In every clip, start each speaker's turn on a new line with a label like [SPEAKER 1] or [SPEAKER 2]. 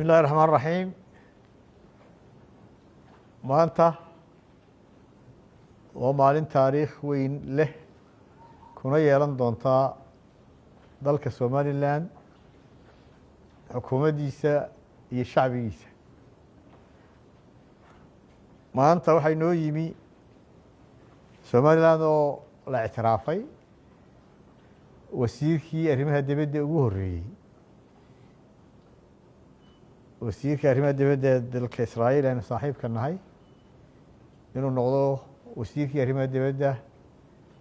[SPEAKER 1] الله الرحمن الرحيم. maanta waa maalin taariikh weyn leh kuna yeelan doontaa dalka Somaliland xukuumaddiisa iyo shacbigiisa. maanta waxay noo yimi Somaliland oo la ictiraafay wasiirkii arrimaha dibadda ugu horeeyay wasiirka arrimaha dibadda dalka Israa'iil ee saaxiibka nahay inuu noqdo wasiirkii arrimaha dibadda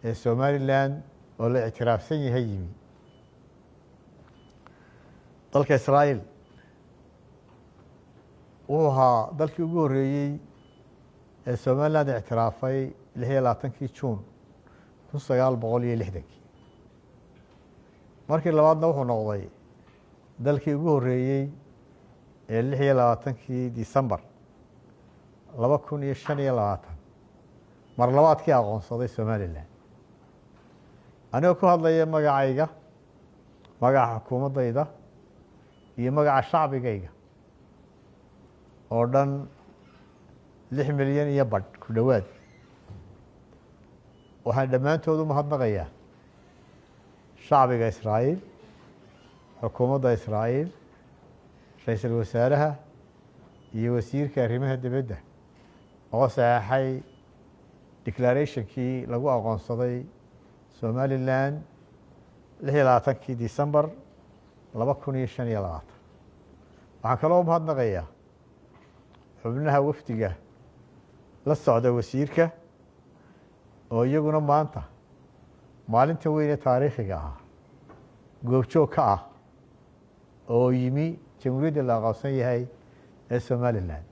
[SPEAKER 1] ee Somaliland oo la ictiraafsan yahay yimi. dalka Israa'iil wuxuu ahaa dalkii ugu horeeyay ee Somaliland ictiraafay 26 Juun 1960. markii labaadna wuxuu noqday dalkii ugu horeeyay ee 26 December 2025 mar labaadkii aqoonsaday Somaliland. anigoo ku hadlaya magacayga, magaca xukuumaddayda iyo magaca shacbigayga oo dhan 6 milyan iyo badh ku dhowaad, waxaan dhammaantood u mahadnaqayaa shacbiga Israa'iil, xukuumadda Israa'iil, ra'iisul wasaaraha iyo wasiirka arrimaha dibadda oo saxeexay declarationkii lagu aqoonsaday Somaliland 26 December 2025. waxaan kaloo mahadnaqayaa xubnaha wafdiga la socda wasiirka oo iyaguna maanta maalinta weyn ee taariikhiga ah goobjoog ka ah oo yimi jamhuuriyadda la aqoonsan yahay ee Somaliland.